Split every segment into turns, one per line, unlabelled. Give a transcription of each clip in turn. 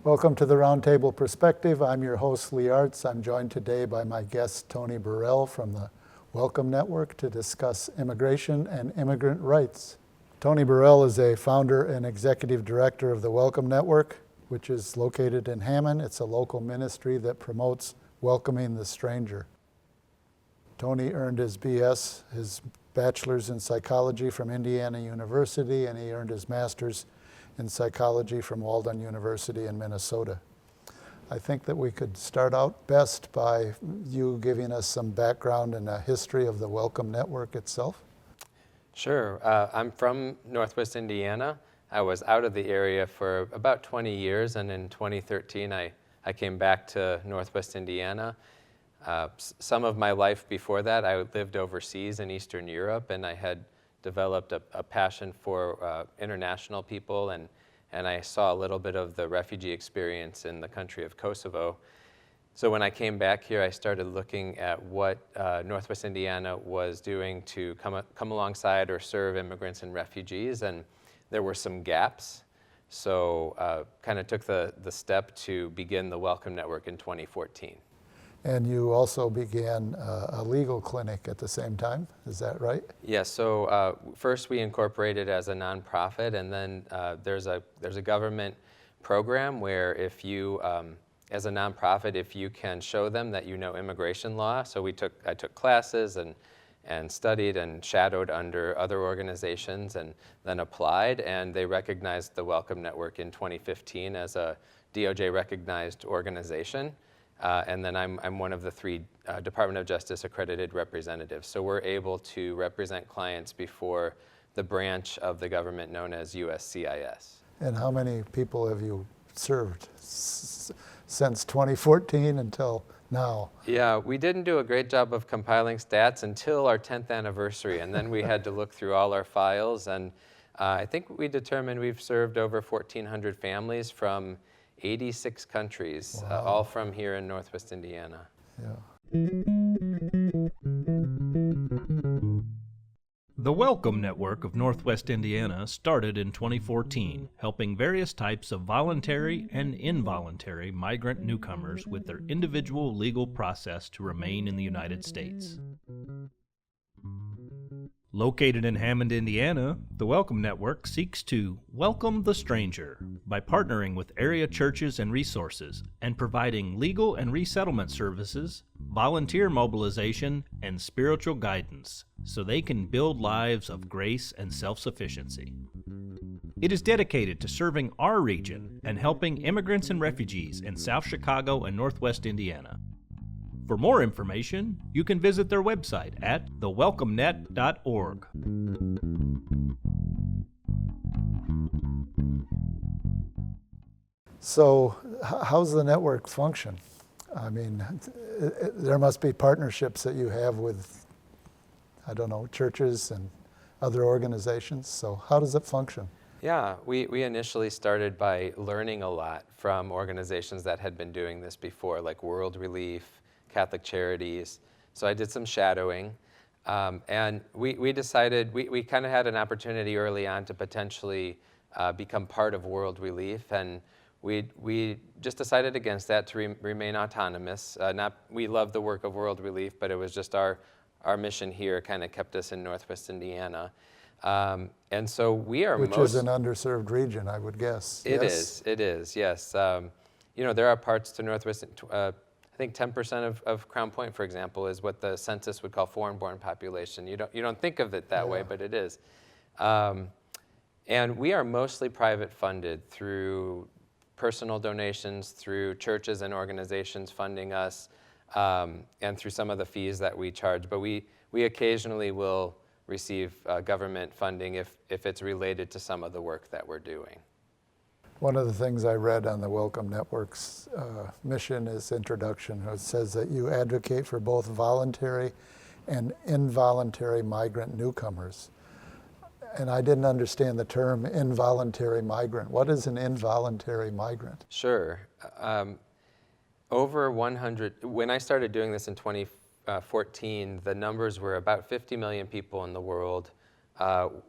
Welcome to the Roundtable Perspective. I'm your host, Lee Artz. I'm joined today by my guest, Tony Burrell from the Welcome Network to discuss immigration and immigrant rights. Tony Burrell is a founder and executive director of the Welcome Network, which is located in Hammond. It's a local ministry that promotes welcoming the stranger. Tony earned his BS, his bachelor's in psychology from Indiana University, and he earned his master's in psychology from Walden University in Minnesota. I think that we could start out best by you giving us some background and a history of the Welcome Network itself.
Sure. I'm from Northwest Indiana. I was out of the area for about 20 years, and in 2013 I came back to Northwest Indiana. Some of my life before that, I lived overseas in Eastern Europe, and I had developed a passion for international people, and I saw a little bit of the refugee experience in the country of Kosovo. So when I came back here, I started looking at what Northwest Indiana was doing to come alongside or serve immigrants and refugees, and there were some gaps. So kind of took the step to begin the Welcome Network in 2014.
And you also began a legal clinic at the same time, is that right?
Yes, so first we incorporated as a nonprofit, and then there's a government program where if you, as a nonprofit, if you can show them that you know immigration law, so I took classes and studied and shadowed under other organizations and then applied, and they recognized the Welcome Network in 2015 as a DOJ recognized organization. And then I'm one of the three Department of Justice accredited representatives. So we're able to represent clients before the branch of the government known as USCIS.
And how many people have you served since 2014 until now?
Yeah, we didn't do a great job of compiling stats until our 10th anniversary, and then we had to look through all our files, and I think we determined we've served over 1,400 families from 86 countries,
wow.
All from here in Northwest Indiana.
Yeah.
The Welcome Network of Northwest Indiana started in 2014, helping various types of voluntary and involuntary migrant newcomers with their individual legal process to remain in the United States. Located in Hammond, Indiana, the Welcome Network seeks to welcome the stranger by partnering with area churches and resources and providing legal and resettlement services, volunteer mobilization, and spiritual guidance so they can build lives of grace and self-sufficiency. It is dedicated to serving our region and helping immigrants and refugees in South Chicago and Northwest Indiana. For more information, you can visit their website at thewelcomenet.org.
So how's the network function? I mean, there must be partnerships that you have with, I don't know, churches and other organizations. So how does it function?
Yeah, we initially started by learning a lot from organizations that had been doing this before, like World Relief, Catholic Charities. So I did some shadowing, and we decided, we kind of had an opportunity early on to potentially become part of World Relief, and we just decided against that to remain autonomous. We love the work of World Relief, but it was just our mission here kind of kept us in Northwest Indiana. And so we are
Which is an underserved region, I would guess.
It is, yes. You know, there are parts to Northwest, I think 10% of Crown Point, for example, is what the census would call foreign-born population. You don't think of it that way, but it is. And we are mostly private funded through personal donations, through churches and organizations funding us, and through some of the fees that we charge. But we occasionally will receive government funding if it's related to some of the work that we're doing.
One of the things I read on the Welcome Network's mission is introduction. It says that you advocate for both voluntary and involuntary migrant newcomers. And I didn't understand the term involuntary migrant. What is an involuntary migrant?
Sure. Over 100, when I started doing this in 2014, the numbers were about 50 million people in the world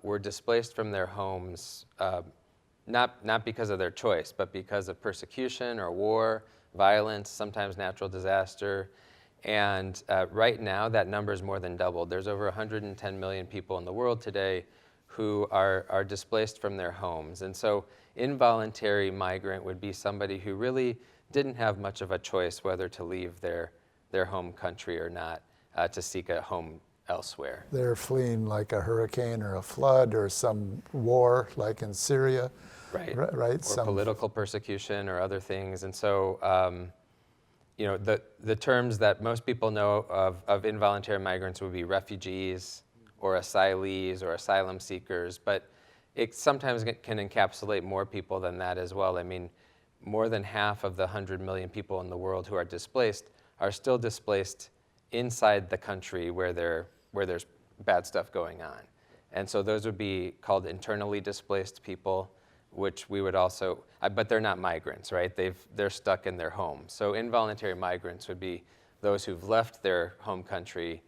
were displaced from their homes not because of their choice, but because of persecution or war, violence, sometimes natural disaster. And right now, that number is more than doubled. There's over 110 million people in the world today who are displaced from their homes. And so involuntary migrant would be somebody who really didn't have much of a choice whether to leave their home country or not, to seek a home elsewhere.
They're fleeing like a hurricane or a flood or some war like in Syria.
Right.
Right.
Or political persecution or other things. And so, the terms that most people know of involuntary migrants would be refugees or asylees or asylum seekers, but it sometimes can encapsulate more people than that as well. I mean, more than half of the 100 million people in the world who are displaced are still displaced inside the country where there's bad stuff going on. And so those would be called internally displaced people, which we would also, but they're not migrants, right? They're stuck in their home. So involuntary migrants would be those who've left their home country,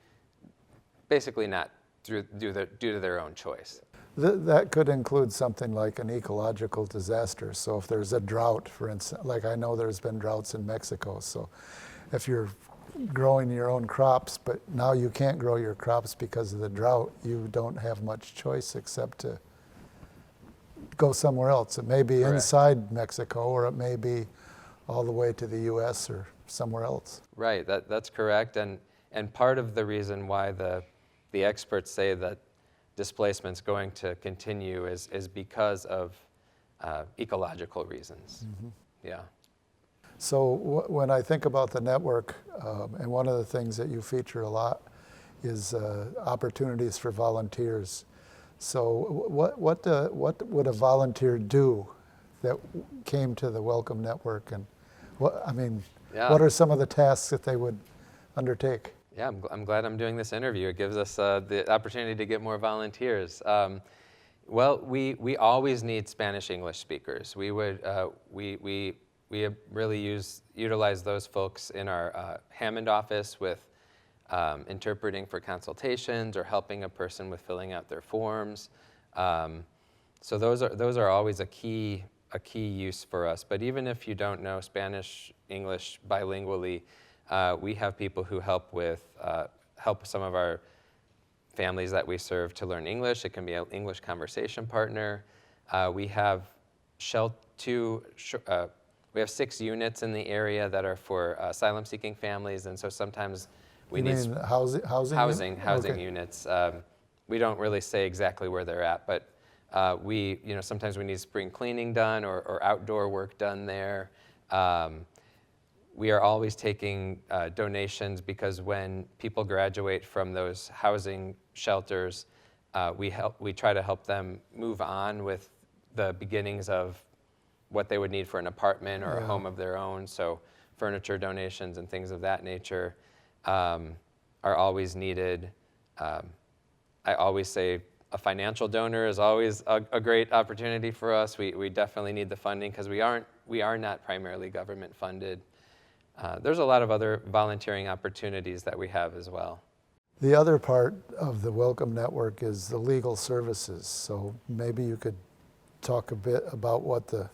basically not due to their own choice.
That could include something like an ecological disaster. So if there's a drought, for instance, like I know there's been droughts in Mexico. So if you're growing your own crops, but now you can't grow your crops because of the drought, you don't have much choice except to go somewhere else. It may be
Correct.
Inside Mexico, or it may be all the way to the U.S. or somewhere else.
Right, that's correct. And part of the reason why the experts say that displacement's going to continue is because of ecological reasons. Mm-hmm. Yeah.
So when I think about the network, and one of the things that you feature a lot is opportunities for volunteers. So what would a volunteer do that came to the Welcome Network, and what are some of the tasks that they would undertake?
Yeah, I'm glad I'm doing this interview. It gives us the opportunity to get more volunteers. Well, we always need Spanish-English speakers. We really utilize those folks in our Hammond office with interpreting for consultations or helping a person with filling out their forms. So those are always a key use for us. But even if you don't know Spanish, English bilingually, we have people who help some of our families that we serve to learn English. It can be an English conversation partner. We have 6 units in the area that are for asylum-seeking families, and so sometimes we need housing
Okay.
units. We don't really say exactly where they're at, but sometimes we need spring cleaning done or outdoor work done there. We are always taking donations because when people graduate from those housing shelters, we try to help them move on with the beginnings of what they would need for an apartment or a home of their own. So furniture donations and things of that nature are always needed. I always say a financial donor is always a great opportunity for us. We definitely need the funding because we are not primarily government funded. There's a lot of other volunteering opportunities that we have as well.
The other part of the Welcome Network is the legal services. So maybe you could talk a bit about what the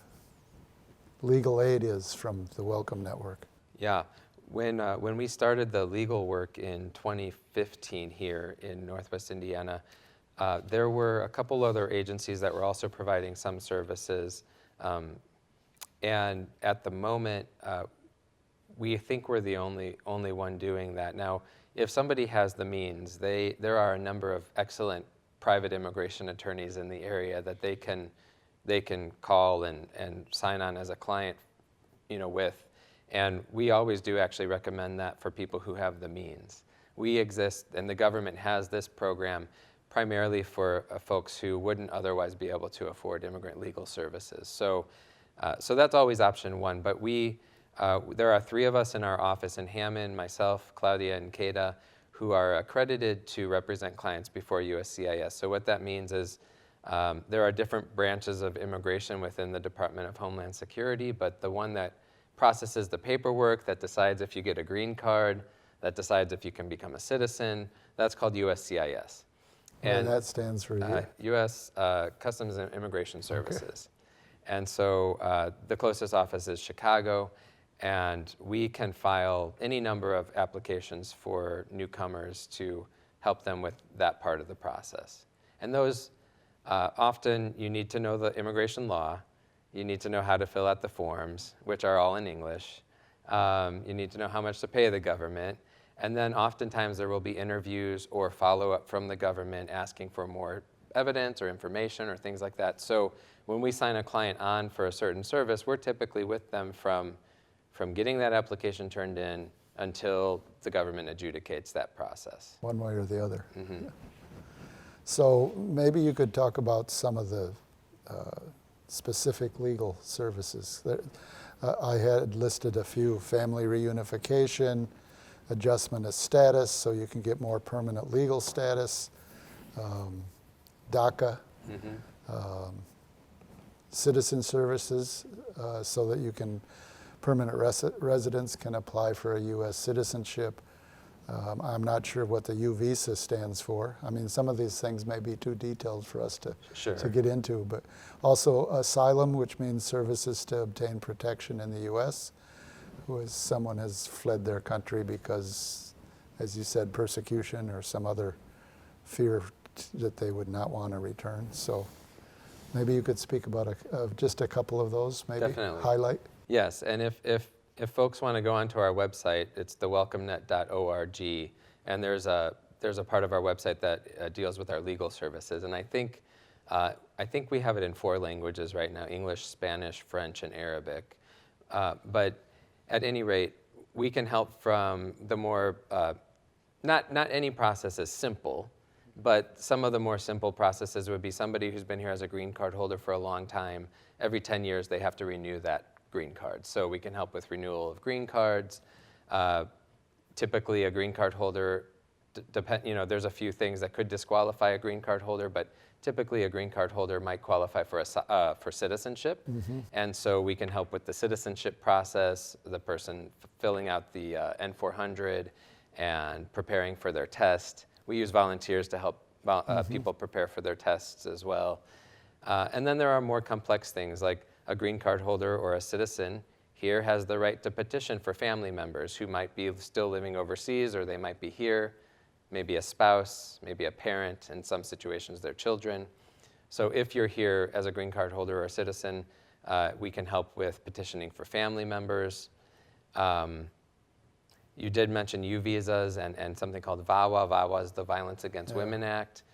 legal aid is from the Welcome Network.
Yeah, when we started the legal work in 2015 here in Northwest Indiana, there were a couple other agencies that were also providing some services. And at the moment, we think we're the only one doing that. Now, if somebody has the means, there are a number of excellent private immigration attorneys in the area that they can call and sign on as a client, with. And we always do actually recommend that for people who have the means. We exist, and the government has this program primarily for folks who wouldn't otherwise be able to afford immigrant legal services. So that's always option one. But there are 3 of us in our office in Hammond, myself, Claudia, and Kata, who are accredited to represent clients before USCIS. So what that means is there are different branches of immigration within the Department of Homeland Security, but the one that processes the paperwork, that decides if you get a green card, that decides if you can become a citizen, that's called USCIS.
And that stands for
U.S. Customs and Immigration Services. And so the closest office is Chicago, and we can file any number of applications for newcomers to help them with that part of the process. And those, often you need to know the immigration law, you need to know how to fill out the forms, which are all in English, you need to know how much to pay the government, and then oftentimes there will be interviews or follow-up from the government asking for more evidence or information or things like that. So when we sign a client on for a certain service, we're typically with them from getting that application turned in until the government adjudicates that process.
One way or the other.
Mm-hmm.
So maybe you could talk about some of the specific legal services. I had listed a few: family reunification, adjustment of status so you can get more permanent legal status, DACA, citizen services so that you can, permanent residents can apply for a U.S. citizenship. I'm not sure what the U visa stands for. I mean, some of these things may be too detailed for us to get into, but also asylum, which means services to obtain protection in the U.S., someone has fled their country because, as you said, persecution or some other fear that they would not want to return. So maybe you could speak about just a couple of those, maybe.
Definitely.
Highlight.
Yes, and if folks want to go onto our website, it's thewelcomenet.org, and there's a part of our website that deals with our legal services, and I think we have it in 4 languages right now: English, Spanish, French, and Arabic. But at any rate, we can help from the more, not any process is simple, but some of the more simple processes would be somebody who's been here as a green card holder for a long time. Every 10 years, they have to renew that green card. So we can help with renewal of green cards. Typically, a green card holder, there's a few things that could disqualify a green card holder, but typically a green card holder might qualify for citizenship. Mm-hmm. And so we can help with the citizenship process, the person filling out the N400 and preparing for their test. We use volunteers to help people prepare for their tests as well. And then there are more complex things, like a green card holder or a citizen here has the right to petition for family members who might be still living overseas, or they might be here, maybe a spouse, maybe a parent, in some situations their children. So if you're here as a green card holder or a citizen, we can help with petitioning for family members. You did mention U visas and something called VAWA. VAWA is the Violence Against Women Act.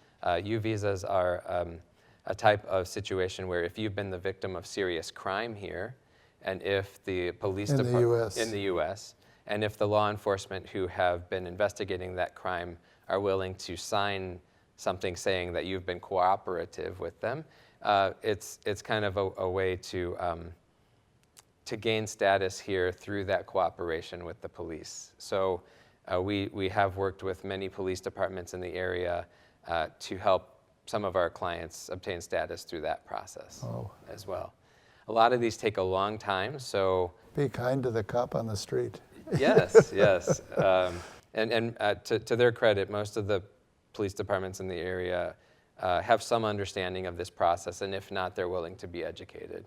U visas are a type of situation where if you've been the victim of serious crime here, and if the police department in the U.S., and if the law enforcement who have been investigating that crime are willing to sign something saying that you've been cooperative with them, it's kind of a way to gain status here through that cooperation with the police. So we have worked with many police departments in the area to help some of our clients obtain status through that process as well. A lot of these take a long time, so...
Be kind to the cop on the street.
Yes, yes. And to their credit, most of the police departments in the area have some understanding of this process, and if not, they're willing to be educated.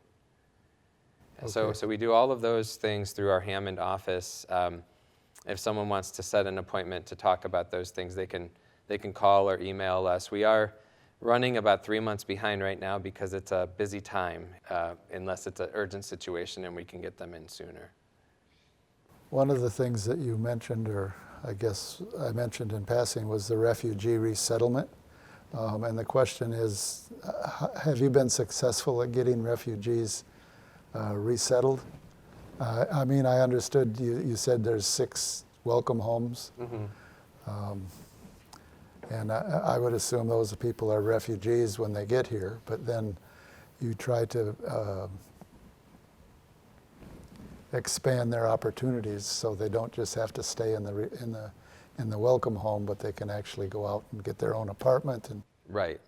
Okay. So we do all of those things through our Hammond office. If someone wants to set an appointment to talk about those things, they can call or email us. We are running about 3 months behind right now because it's a busy time, unless it's an urgent situation and we can get them in sooner.
One of the things that you mentioned, or I guess I mentioned in passing, was the refugee resettlement. And the question is, have you been successful at getting refugees resettled? I mean, I understood you said there's 6 welcome homes. Mm-hmm. And I would assume those people are refugees when they get here, but then you try to expand their opportunities so they don't just have to stay in the welcome home, but they can actually go out and get their own apartment. And
right.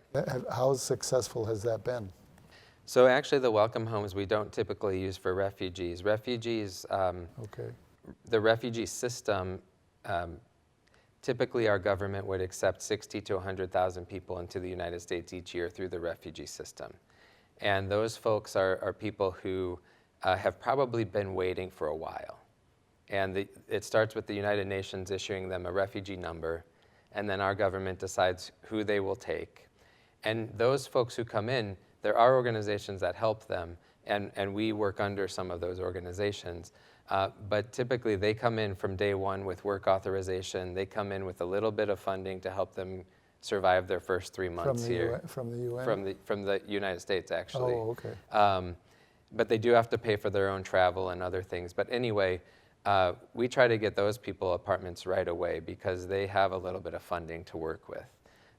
How successful has that been?
So actually, the welcome homes we don't typically use for refugees. Refugees. The refugee system. Typically, our government would accept 60 to 100,000 people into the United States each year through the refugee system. And those folks are people who have probably been waiting for a while. And it starts with the United Nations issuing them a refugee number, and then our government decides who they will take. And those folks who come in, there are organizations that help them, and we work under some of those organizations. But typically they come in from day one with work authorization. They come in with a little bit of funding to help them survive their first 3 months here.
From the UN?
From the United States, actually.
Oh, okay.
But they do have to pay for their own travel and other things. But anyway, we try to get those people apartments right away because they have a little bit of funding to work with.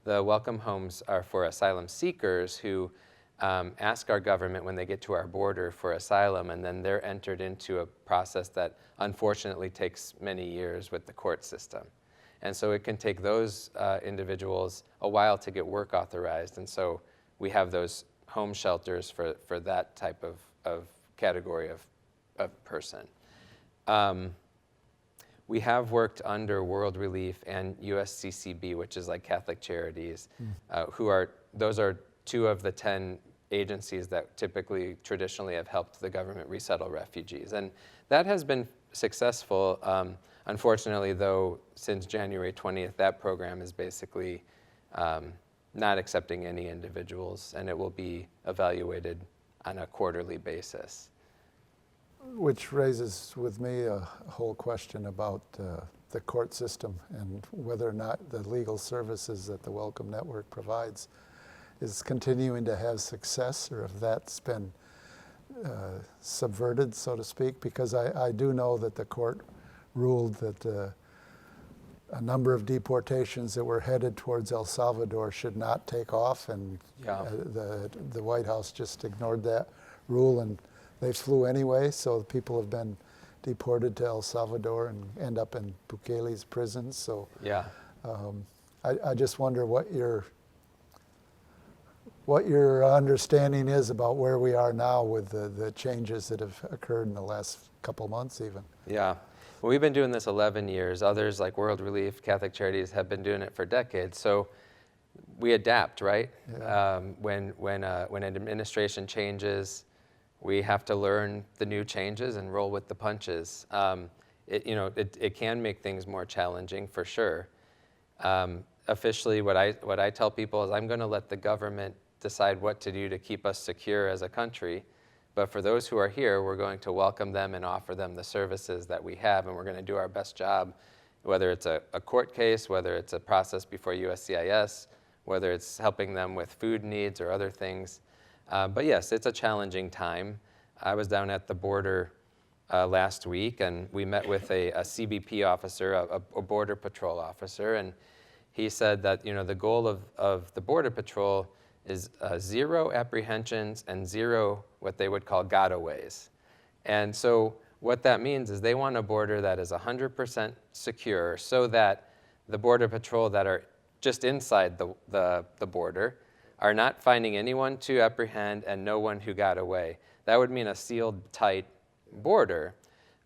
The welcome homes are for asylum seekers who ask our government when they get to our border for asylum, and then they're entered into a process that unfortunately takes many years with the court system. And so it can take those individuals a while to get work authorized, and so we have those home shelters for that type of category of person. We have worked under World Relief and USCCB, which is like Catholic Charities, those are 2 of the 10 agencies that typically, traditionally have helped the government resettle refugees. And that has been successful. Unfortunately, though, since January 20th, that program is basically not accepting any individuals, and it will be evaluated on a quarterly basis.
Which raises with me a whole question about the court system and whether or not the legal services that the Welcome Network provides is continuing to have success, or if that's been subverted, so to speak, because I do know that the court ruled that a number of deportations that were headed towards El Salvador should not take off, and the White House just ignored that rule, and they flew anyway, so people have been deported to El Salvador and end up in Bukele's prisons. So I just wonder what your understanding is about where we are now with the changes that have occurred in the last couple months even.
Yeah. Well, we've been doing this 11 years. Others like World Relief, Catholic Charities have been doing it for decades. So we adapt, right?
Yeah.
When an administration changes, we have to learn the new changes and roll with the punches. It can make things more challenging for sure. Officially, what I tell people is I'm going to let the government decide what to do to keep us secure as a country. But for those who are here, we're going to welcome them and offer them the services that we have, and we're going to do our best job, whether it's a court case, whether it's a process before USCIS, whether it's helping them with food needs or other things. But yes, it's a challenging time. I was down at the border last week, and we met with a CBP officer, a Border Patrol officer, and he said that the goal of the Border Patrol is 0 apprehensions and 0 what they would call gotaways. And so what that means is they want a border that is 100% secure, so that the Border Patrol that are just inside the border are not finding anyone to apprehend and no one who got away. That would mean a sealed, tight border.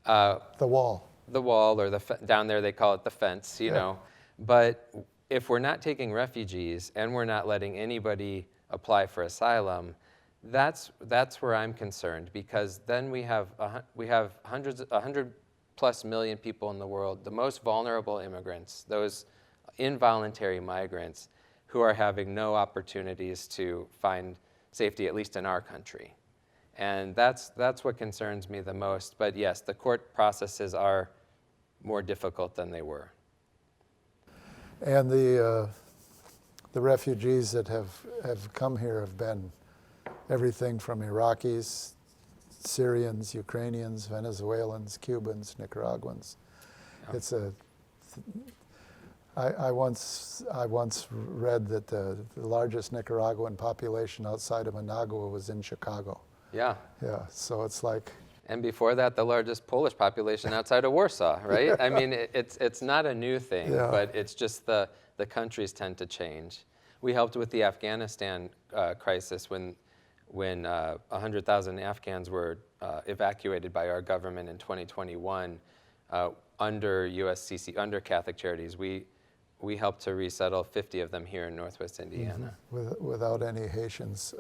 The wall.
The wall, or down there they call it the fence, you know. But if we're not taking refugees and we're not letting anybody apply for asylum, that's where I'm concerned, because then we have 100+ million people in the world, the most vulnerable immigrants, those involuntary migrants, who are having no opportunities to find safety, at least in our country. And that's what concerns me the most. But yes, the court processes are more difficult than they were.
And the refugees that have come here have been everything from Iraqis, Syrians, Ukrainians, Venezuelans, Cubans, Nicaraguans. Yeah. I once read that the largest Nicaraguan population outside of Managua was in Chicago.
Yeah.
Yeah, so it's like...
And before that, the largest Polish population outside of Warsaw, right? Yeah. I mean, it's not a new thing, but it's just the countries tend to change. We helped with the Afghanistan crisis when 100,000 Afghans were evacuated by our government in 2021 under USCC, under Catholic Charities. we helped to resettle 50 of them here in Northwest Indiana.
Without any Haitians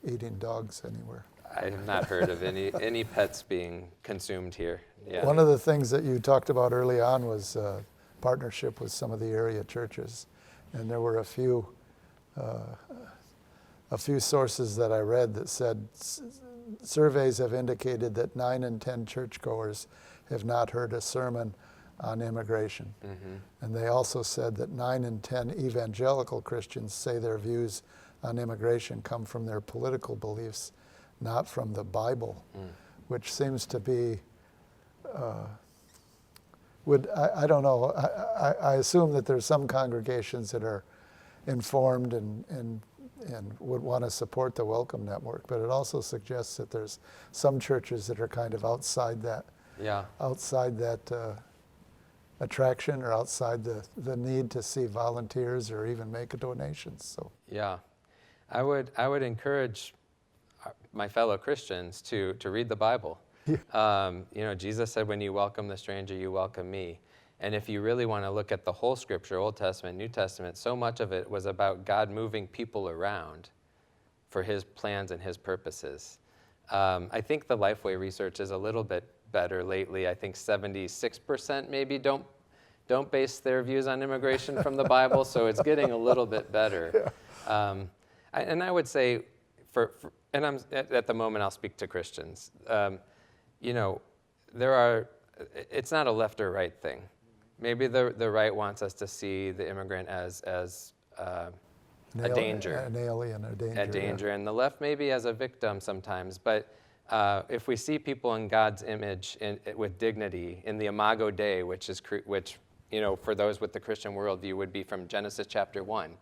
eating dogs anywhere.
I have not heard of any pets being consumed here. Yeah.
One of the things that you talked about early on was partnership with some of the area churches, and there were a few sources that I read that said surveys have indicated that 9 in 10 churchgoers have not heard a sermon on immigration.
Mm-hmm.
And they also said that 9 in 10 evangelical Christians say their views on immigration come from their political beliefs, not from the Bible, which seems to be, I don't know, I assume that there's some congregations that are informed and would want to support the Welcome Network, but it also suggests that there's some churches that are kind of outside that attraction, or outside the need to see volunteers or even make a donation. So
yeah, I would encourage my fellow Christians to read the Bible. Yeah. Jesus said, when you welcome the stranger, you welcome me. And if you really want to look at the whole Scripture, Old Testament, New Testament, so much of it was about God moving people around for His plans and His purposes. I think the Lifeway research is a little bit better lately. I think 76% maybe don't base their views on immigration from the Bible, so it's getting a little bit better. Yeah. And I would say, and I'm at the moment I'll speak to Christians. It's not a left or right thing. Maybe the right wants us to see the immigrant as a danger.
An alien, a danger.
A danger, yeah. And the left maybe as a victim sometimes. But if we see people in God's image with dignity, in the Imago Dei, which for those with the Christian worldview would be from Genesis chapter 1.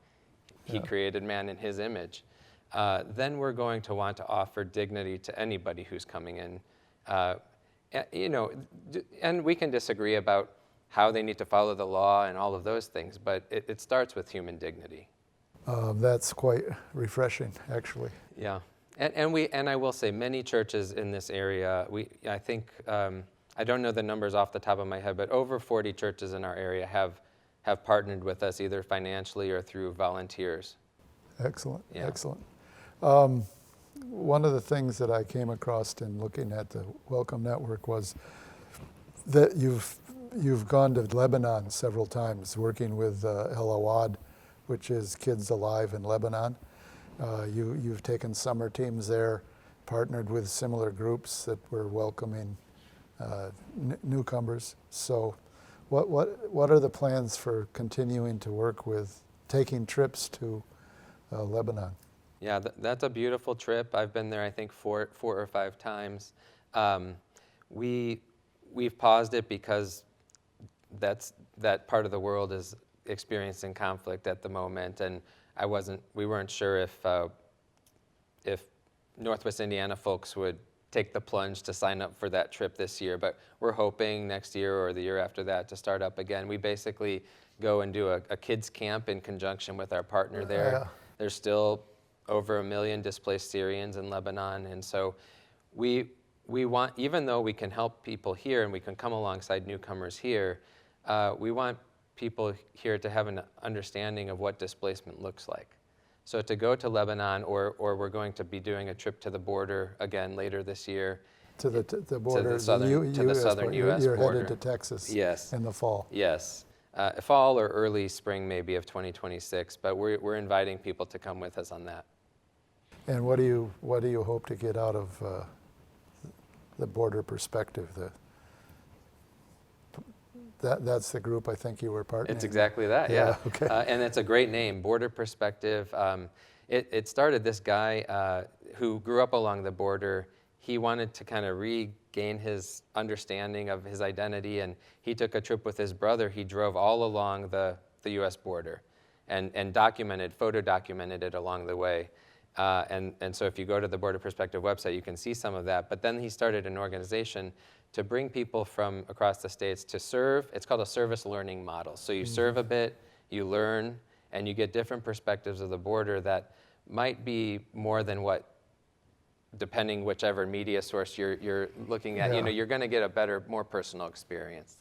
He created man in His image. Then we're going to want to offer dignity to anybody who's coming in. And we can disagree about how they need to follow the law and all of those things, but it starts with human dignity.
That's quite refreshing, actually.
Yeah, and I will say many churches in this area. I think I don't know the numbers off the top of my head, but over 40 churches in our area have partnered with us either financially or through volunteers.
Excellent,
yeah.
Excellent. One of the things that I came across in looking at the Welcome Network was that you've gone to Lebanon several times, working with El Awad, which is Kids Alive in Lebanon. You've taken summer teams there, partnered with similar groups that were welcoming newcomers. So what are the plans for continuing to work with, taking trips to Lebanon?
Yeah, that's a beautiful trip. I've been there, I think, four or five times. We've paused it because that part of the world is experiencing conflict at the moment, and we weren't sure if Northwest Indiana folks would take the plunge to sign up for that trip this year, but we're hoping next year or the year after that to start up again. We basically go and do a kids camp in conjunction with our partner there.
Yeah.
There's still over 1 million displaced Syrians in Lebanon, and so we want, even though we can help people here and we can come alongside newcomers here, we want people here to have an understanding of what displacement looks like. So to go to Lebanon, or we're going to be doing a trip to the border again later this year.
To the border,
to the southern U.S.
You're
border.
headed to Texas.
Yes.
In the fall.
Yes. Fall or early spring maybe of 2026, but we're inviting people to come with us on that.
And what do you hope to get out of the border perspective? That's the group I think you were partnering.
It's exactly that, yeah.
Okay.
And it's a great name, Border Perspective. It started this guy who grew up along the border. He wanted to kind of regain his understanding of his identity, and he took a trip with his brother. He drove all along the U.S. border and photo documented it along the way. And so if you go to the Border Perspective website, you can see some of that. But then he started an organization to bring people from across the states to serve. It's called a service learning model. So you serve a bit, you learn, and you get different perspectives of the border that might be more than what, depending whichever media source you're looking at,
Yeah.
You're going to get a better, more personal experience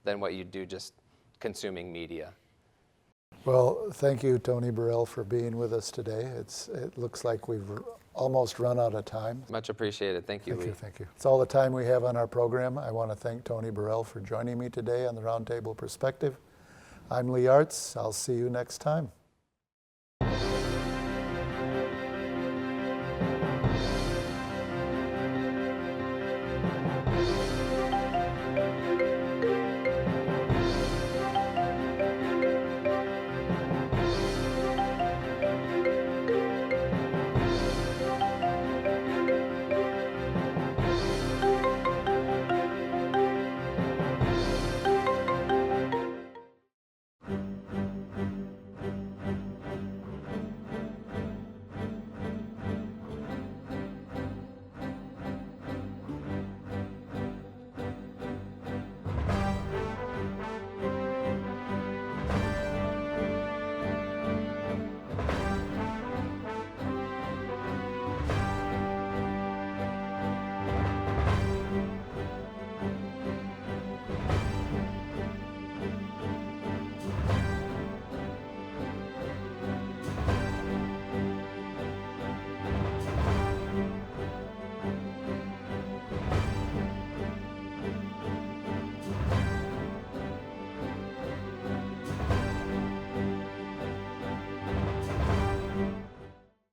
than what you do just consuming media.
Well, thank you, Tony Burrell, for being with us today. It looks like we've almost run out of time.
Much appreciated. Thank you, Lee.
Thank you. It's all the time we have on our program. I want to thank Tony Burrell for joining me today on the Roundtable Perspective. I'm Lee Artz. I'll see you next time.